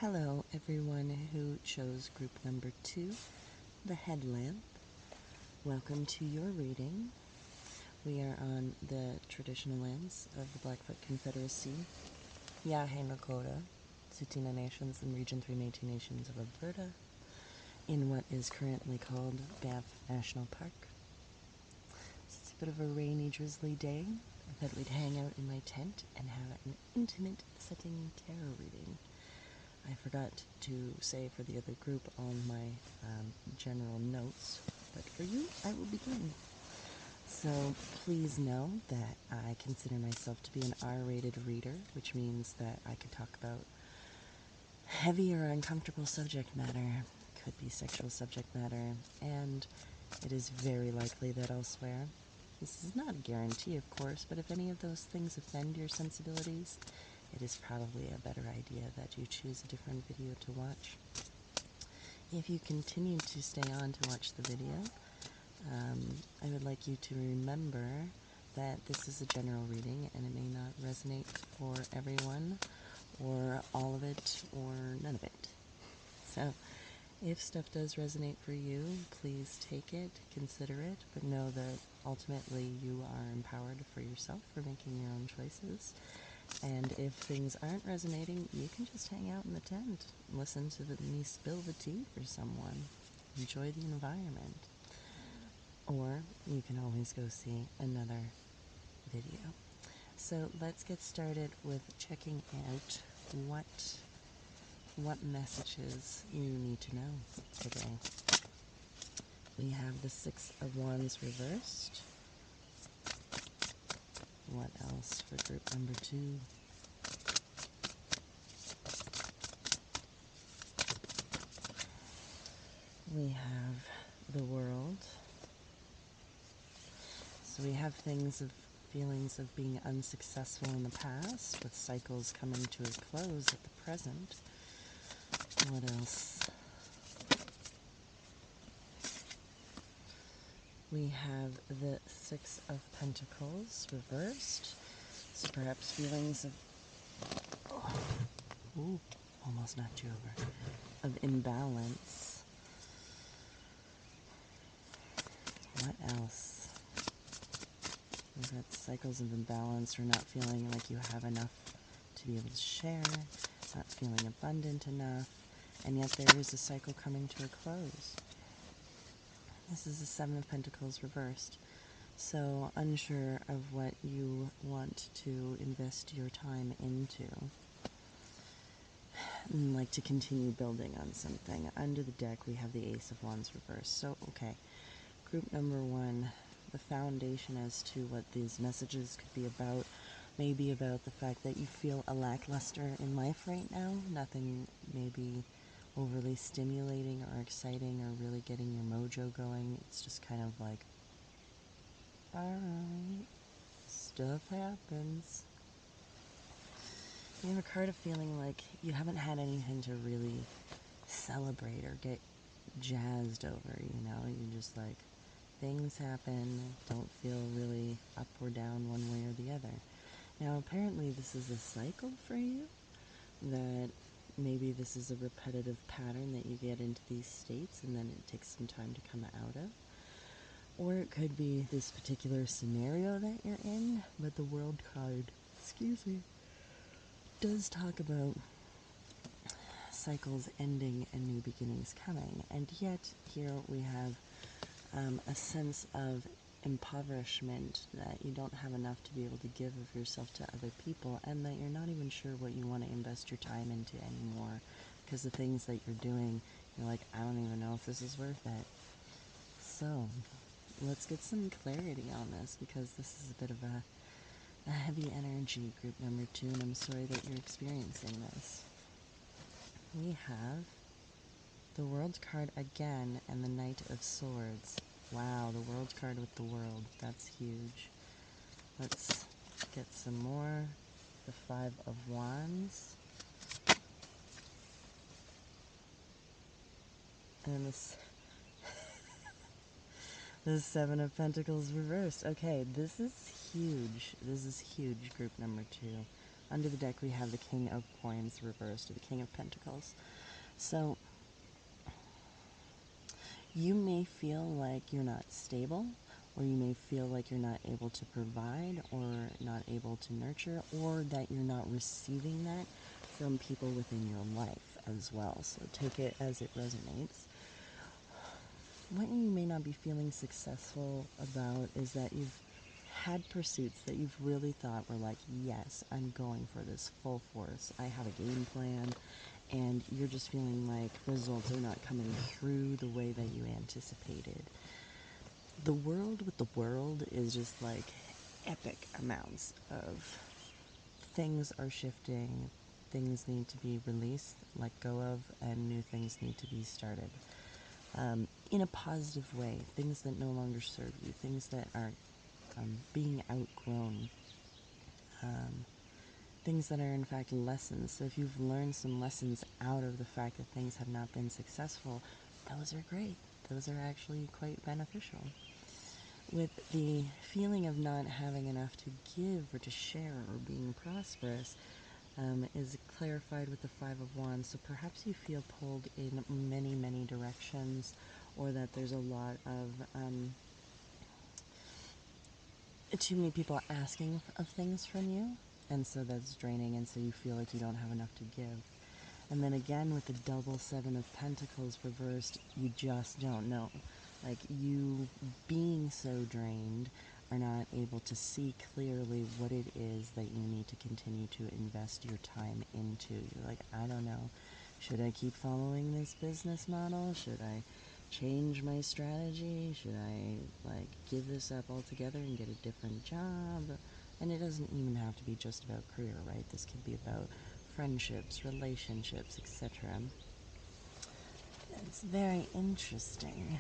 Hello, everyone who chose group number 2, the headlamp. Welcome to your reading. We are on the traditional lands of the Blackfoot Confederacy, Yahe Nakota, Tsuut'ina Nations, and Region 3 Métis Nations of Alberta, in what is currently called Banff National Park. It's a bit of a rainy, drizzly day. I thought we'd hang out in my tent and have an intimate setting tarot reading. I forgot to say for the other group on my general notes, but for you, I will begin. So please know that I consider myself to be an R-rated reader, which means that I can talk about heavy or uncomfortable subject matter, could be sexual subject matter, and it is very likely that I'll swear. This is not a guarantee, of course, but if any of those things offend your sensibilities, it is probably a better idea that you choose a different video to watch. If you continue to stay on to watch the video, I would like you to remember that this is a general reading and it may not resonate for everyone, or all of it, or none of it. So, if stuff does resonate for you, please take it, consider it, but know that ultimately you are empowered for yourself for making your own choices. And if things aren't resonating, you can just hang out in the tent, listen to me spill the tea for someone, enjoy the environment. Or you can always go see another video. So let's get started with checking out what messages you need to know today. We have the Six of Wands reversed. What else for group number 2? We have the World. So we have feelings of being unsuccessful in the past, with cycles coming to a close at the present. What else? We have the Six of Pentacles reversed. So perhaps feelings of, almost knocked you over, of imbalance. What else? We've got cycles of imbalance, or not feeling like you have enough to be able to share, not feeling abundant enough, and yet there is a cycle coming to a close. This is the Seven of Pentacles reversed. So unsure of what you want to invest your time into. And like to continue building on something. Under the deck we have the Ace of Wands reversed. So, okay. Group number 1, the foundation as to what these messages could be about, may be about the fact that you feel a lackluster in life right now. Nothing maybe overly stimulating or exciting or really getting your mojo going. It's just kind of like, alright, stuff happens. You have a card of feeling like you haven't had anything to really celebrate or get jazzed over, you know? You're just like, things happen, don't feel really up or down one way or the other. Now, apparently this is a cycle for you, that maybe this is a repetitive pattern that you get into these states and then it takes some time to come out of. Or it could be this particular scenario that you're in, but the World card, does talk about cycles ending and new beginnings coming. And yet here we have a sense of impoverishment, that you don't have enough to be able to give of yourself to other people, and that you're not even sure what you want to invest your time into anymore, because the things that you're doing, you're like, I don't even know if this is worth it. So let's get some clarity on this, because this is a bit of a heavy energy, group number 2, and I'm sorry that you're experiencing this. We have the World card again and the Knight of Swords. Wow, the World card with the World. That's huge. Let's get some more. The Five of Wands. And this the Seven of Pentacles reversed. Okay, this is huge. This is huge, group number 2. under the deck we have the King of Coins reversed to the King of Pentacles. So you may feel like you're not stable, or you may feel like you're not able to provide or not able to nurture, or that you're not receiving that from people within your life as well. So take it as it resonates. What you may not be feeling successful about is that you've had pursuits that you've really thought were like, yes, I'm going for this full force. I have a game plan, and you're just feeling like results are not coming through the way that you anticipated. The world with the world is just like epic amounts of things are shifting, things need to be released, let go of, and new things need to be started. In a positive way, things that no longer serve you, things that are being outgrown, things that are in fact lessons. So if you've learned some lessons out of the fact that things have not been successful, those are great. Those are actually quite beneficial. With the feeling of not having enough to give or to share or being prosperous, is clarified with the Five of Wands. So perhaps you feel pulled in many, many directions, or that there's a lot of too many people asking of things from you, and so that's draining, and so you feel like you don't have enough to give. And then again with the double Seven of Pentacles reversed, you just don't know. Like, you being so drained are not able to see clearly what it is that you need to continue to invest your time into. You're like, I don't know. Should I keep following this business model? Should I change my strategy? Should I, like, give this up altogether and get a different job? And it doesn't even have to be just about career, right? This could be about friendships, relationships, etc. It's very interesting.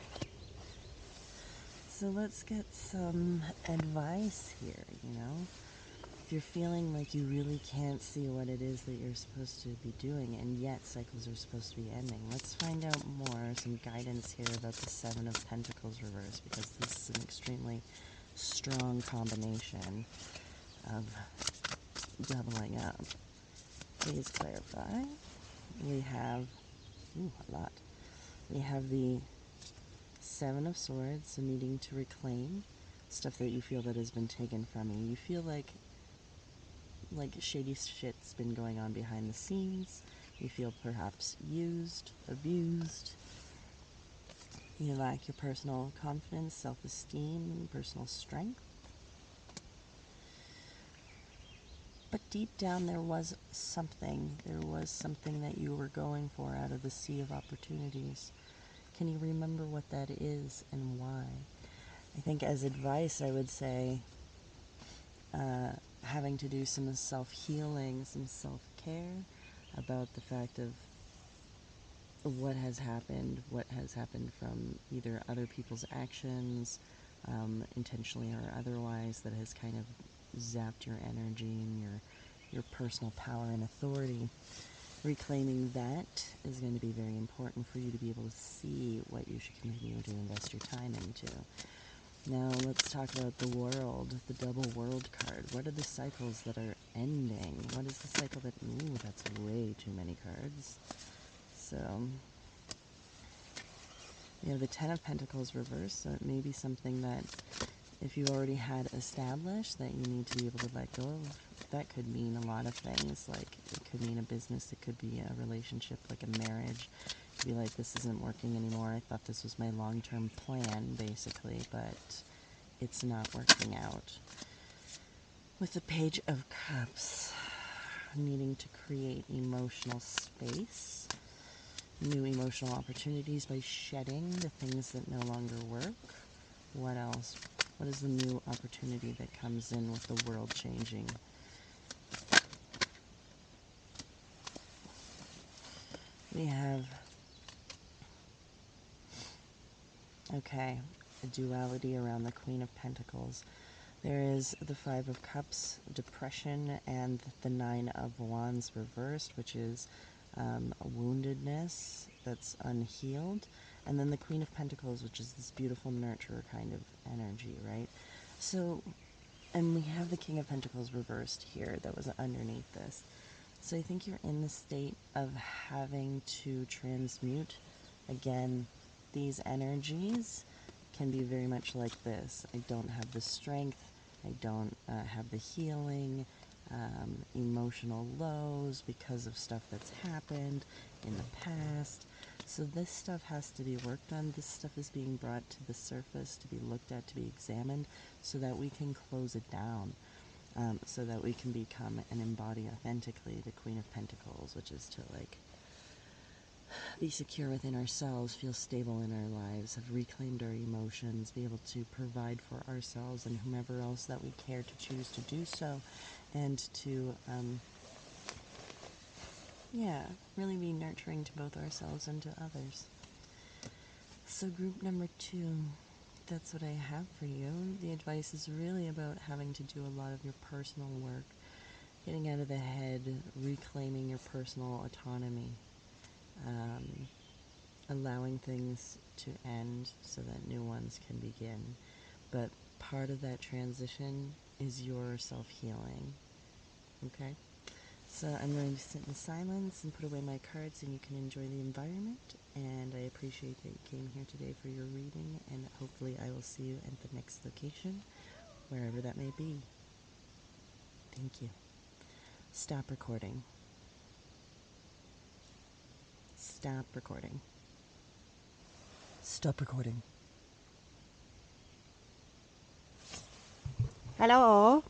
So let's get some advice here, you know? If you're feeling like you really can't see what it is that you're supposed to be doing, and yet cycles are supposed to be ending, let's find out more, some guidance here about the Seven of Pentacles reversed, because this is an extremely strong combination of doubling up. Please clarify. We have, a lot. We have the Seven of Swords, so needing to reclaim stuff that you feel that has been taken from you. You feel like shady shit's been going on behind the scenes. You feel perhaps used, abused. You lack your personal confidence, self-esteem, personal strength. But deep down there was something. There was something that you were going for out of the sea of opportunities. Can you remember what that is and why? I think as advice I would say having to do some self-healing, some self-care about the fact of what has happened from either other people's actions, intentionally or otherwise, that has kind of zapped your energy and your personal power and authority. Reclaiming that is going to be very important for you to be able to see what you should continue to invest your time into. Now let's talk about the World, the double World card. What are the cycles that are ending? What is the cycle that... Ooh, that's way too many cards. So we have the Ten of Pentacles reversed, so it may be something that if you already had established that you need to be able to let go of. That could mean a lot of things. Like, it could mean a business, it could be a relationship, like a marriage. It could be like, this isn't working anymore. I thought this was my long-term plan, basically, but it's not working out. With the Page of Cups, needing to create emotional space, new emotional opportunities by shedding the things that no longer work. What else? What is the new opportunity that comes in with the world changing? We have, okay, a duality around the Queen of Pentacles. There is the Five of Cups, depression, and the Nine of Wands reversed, which is a woundedness that's unhealed. And then the Queen of Pentacles, which is this beautiful nurturer kind of energy, right? So And we have the King of Pentacles reversed here that was underneath this. So I think you're in the state of having to transmute. Again, these energies can be very much like this. I don't have the strength. I don't have the healing, emotional lows because of stuff that's happened in the past. So this stuff has to be worked on. This stuff is being brought to the surface to be looked at, to be examined, so that we can close it down, so that we can become and embody authentically the Queen of Pentacles, which is to like be secure within ourselves, feel stable in our lives, have reclaimed our emotions, be able to provide for ourselves and whomever else that we care to choose to do so, and to, really be nurturing to both ourselves and to others. So group number 2, that's what I have for you. The advice is really about having to do a lot of your personal work, getting out of the head, reclaiming your personal autonomy, allowing things to end so that new ones can begin. But part of that transition is your self-healing. Okay? So I'm going to sit in silence and put away my cards, and you can enjoy the environment. And I appreciate that you came here today for your reading, and hopefully I will see you at the next location, wherever that may be. Thank you. Stop recording. Stop recording. Stop recording. Hello.